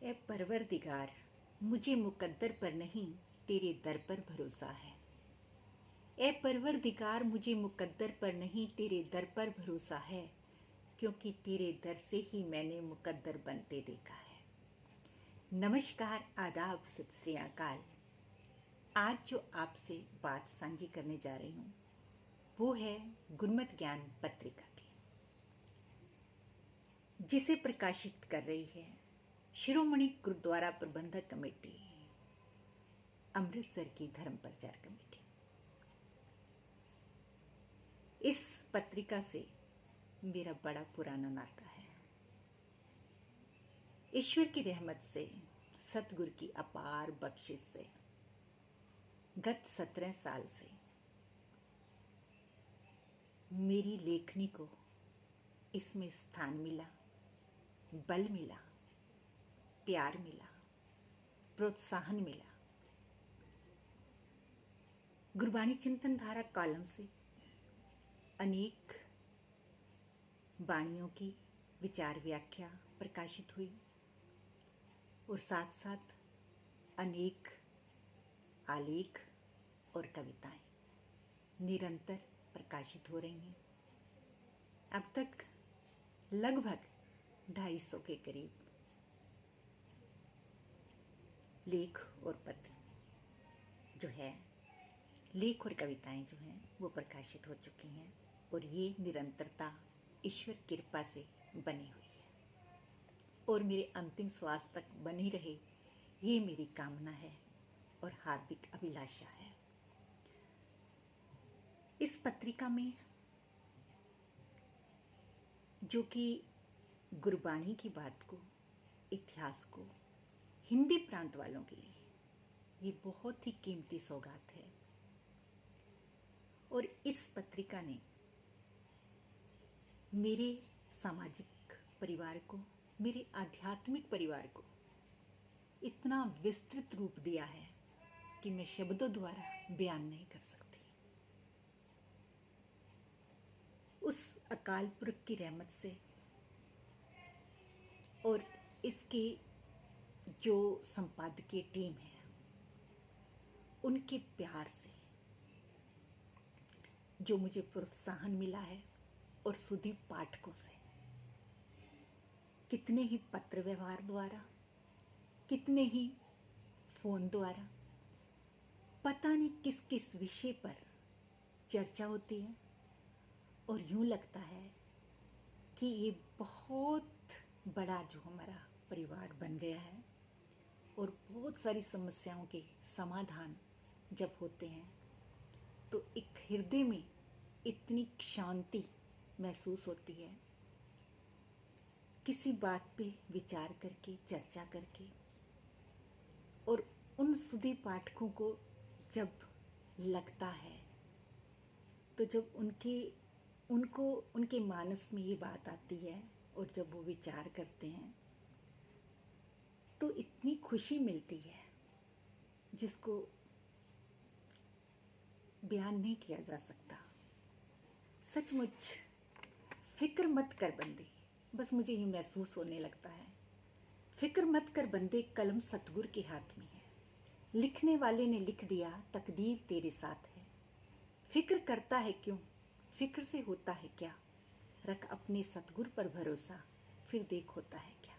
ए परवरदिगार, मुझे मुकद्दर पर नहीं तेरे दर पर भरोसा है। ए परवरदिगार, मुझे मुकद्दर पर नहीं तेरे दर पर भरोसा है, क्योंकि तेरे दर से ही मैंने मुकद्दर बनते देखा है। नमस्कार, आदाब, सत श्री अकाल। आज जो आपसे बात साझी करने जा रही हूँ वो है गुरमत ज्ञान पत्रिका की, जिसे प्रकाशित कर रही है शिरोमणि गुरुद्वारा प्रबंधक कमेटी, अमृतसर की धर्म प्रचार कमेटी। इस पत्रिका से मेरा बड़ा पुराना नाता है। ईश्वर की रहमत से, सतगुरु की अपार बख्शिश से गत 17 साल से मेरी लेखनी को इसमें स्थान मिला, बल मिला, प्यार मिला, प्रोत्साहन मिला। गुरबाणी चिंतन धारा कॉलम से अनेक वाणियों की विचार व्याख्या प्रकाशित हुई और साथ साथ अनेक आलेख और कविताएं निरंतर प्रकाशित हो रही हैं। अब तक लगभग 250 के करीब लेख और पत्र जो है, लेख और कविताएं जो हैं वो प्रकाशित हो चुकी हैं और ये निरंतरता ईश्वर कृपा से बनी हुई है और मेरे अंतिम श्वास तक बनी रहे, ये मेरी कामना है और हार्दिक अभिलाषा है। इस पत्रिका में जो कि गुरबाणी की बात को, इतिहास को हिंदी प्रांत वालों के लिए ये बहुत ही कीमती सौगात है और इस पत्रिका ने मेरे सामाजिक परिवार को, मेरे आध्यात्मिक परिवार को इतना विस्तृत रूप दिया है कि मैं शब्दों द्वारा बयान नहीं कर सकती। उस अकाल पुरख की रहमत से और इसकी जो संपादकीय टीम है उनके प्यार से जो मुझे प्रोत्साहन मिला है और सुधी पाठकों से, कितने ही पत्र व्यवहार द्वारा, कितने ही फोन द्वारा, पता नहीं किस किस विषय पर चर्चा होती है और यूं लगता है कि ये बहुत बड़ा जो हमारा परिवार बन गया है और बहुत सारी समस्याओं के समाधान जब होते हैं तो एक हृदय में इतनी शांति महसूस होती है। किसी बात पे विचार करके, चर्चा करके, और उन सुधी पाठकों को जब लगता है तो जब उनके मानस में ये बात आती है और जब वो विचार करते हैं तो इतनी खुशी मिलती है जिसको बयान नहीं किया जा सकता। सचमुच फिक्र मत कर बंदे, बस मुझे यूँ महसूस होने लगता है। फिक्र मत कर बंदे, कलम सतगुरु के हाथ में है। लिखने वाले ने लिख दिया, तकदीर तेरे साथ है। फिक्र करता है क्यों, फिक्र से होता है क्या। रख अपने सतगुरु पर भरोसा, फिर देख होता है क्या।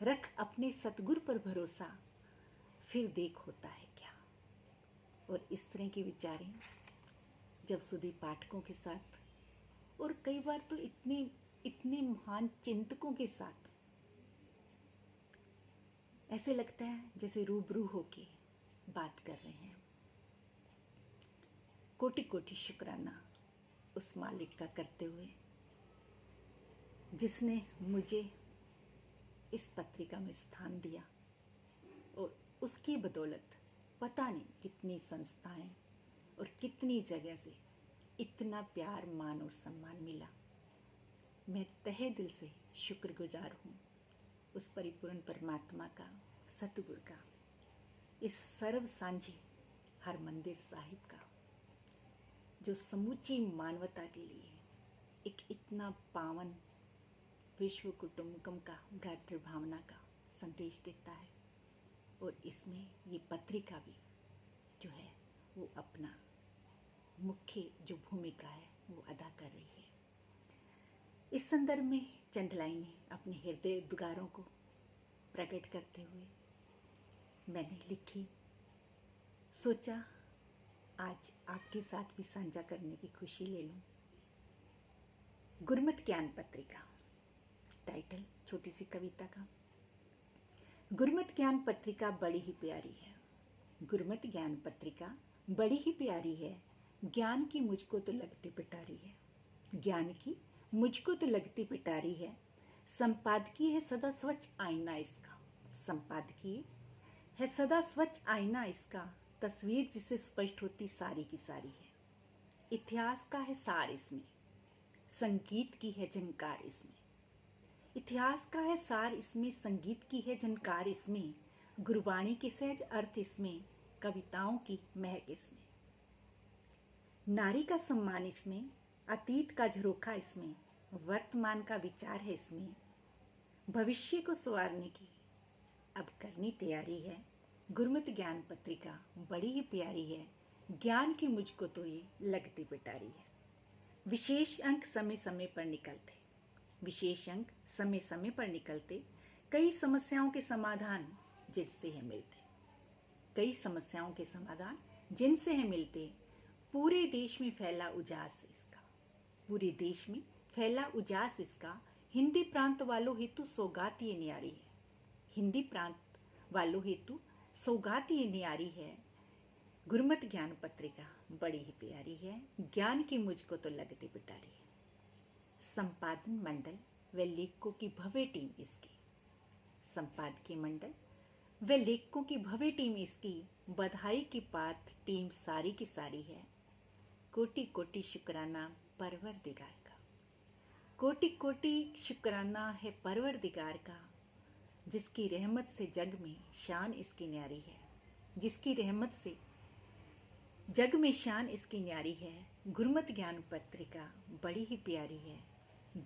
रख अपने सतगुरु पर भरोसा, फिर देख होता है क्या। और इस तरह की विचारें जब सुधी पाठकों के साथ और कई बार तो इतने महान चिंतकों के साथ ऐसे लगता है जैसे रूबरू होके बात कर रहे हैं। कोटि कोटि शुक्राना उस मालिक का करते हुए जिसने मुझे इस पत्रिका में स्थान दिया और उसकी बदौलत पता नहीं कितनी संस्थाएं और कितनी जगह से इतना प्यार, मान और सम्मान मिला। मैं तहे दिल से शुक्रगुजार हूँ उस परिपूर्ण परमात्मा का, सतगुरु का, इस सर्व सांझे हरमंदिर साहिब का, जो समूची मानवता के लिए एक इतना पावन विश्व कुटुंबकम का भ्रातृ भावना का संदेश देता है और इसमें ये पत्रिका भी जो है वो अपना मुख्य जो भूमिका है वो अदा कर रही है। इस संदर्भ में चंद लाइनें अपने हृदय उद्गारों को प्रकट करते हुए मैंने लिखी, सोचा आज आपके साथ भी साझा करने की खुशी ले लूं। गुरमत ज्ञान पत्रिका, टाइटल छोटी सी कविता का। गुरमत ज्ञान पत्रिका बड़ी ही प्यारी है, गुरमत ज्ञान पत्रिका बड़ी ही प्यारी है, ज्ञान की मुझको तो लगती पिटारी है, ज्ञान की मुझको तो लगती पिटारी है, संपादकीय है सदा स्वच्छ आईना इसका, संपादकीय है सदा स्वच्छ आईना इसका, तस्वीर जिसे स्पष्ट होती सारी की सारी है, इतिहास का है सार इसमें, संगीत की है झनकार इसमें, इतिहास का है सार इसमें, संगीत की है झनकार इसमें, गुरबाणी के सहज अर्थ इसमें, कविताओं की महक इसमें, नारी का सम्मान इसमें, अतीत का झरोखा इसमें, वर्तमान का विचार है इसमें, भविष्य को संवारने की अब करनी तैयारी है, गुरमत ज्ञान पत्रिका बड़ी ही प्यारी है, ज्ञान की मुझको तो ये लगती पिटारी है। विशेष अंक समय समय पर निकलते, विशेष अंक समय समय पर निकलते, कई समस्याओं के समाधान जिससे है मिलते, कई समस्याओं के समाधान जिनसे है मिलते, पूरे देश में फैला उजास इसका, पूरे देश में फैला उजास इसका, हिंदी प्रांत वालों हेतु सौगात ये न्यारी है, हिंदी प्रांत वालों हेतु सौगात ये न्यारी है, गुरमत ज्ञान पत्रिका बड़ी ही प्यारी है, ज्ञान की मुझको तो लगती पिटारी है। संपादन मंडल व लेखकों की भव्य टीम इसकी, संपादकीय मंडल व लेखकों की भव्य टीम इसकी, बधाई की बात टीम सारी की सारी है, कोटि कोटि शुक्राना परवरदिगार का, कोटि कोटि शुक्राना है परवरदिगार का, जिसकी रहमत से जग में शान इसकी न्यारी है, जिसकी रहमत से जग में शान इसकी न्यारी है, गुरमत ज्ञान पत्रिका बड़ी ही प्यारी है,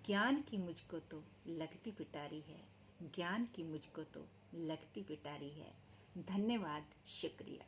ज्ञान की मुझको तो लगती पिटारी है, ज्ञान की मुझको तो लगती पिटारी है। धन्यवाद, शुक्रिया।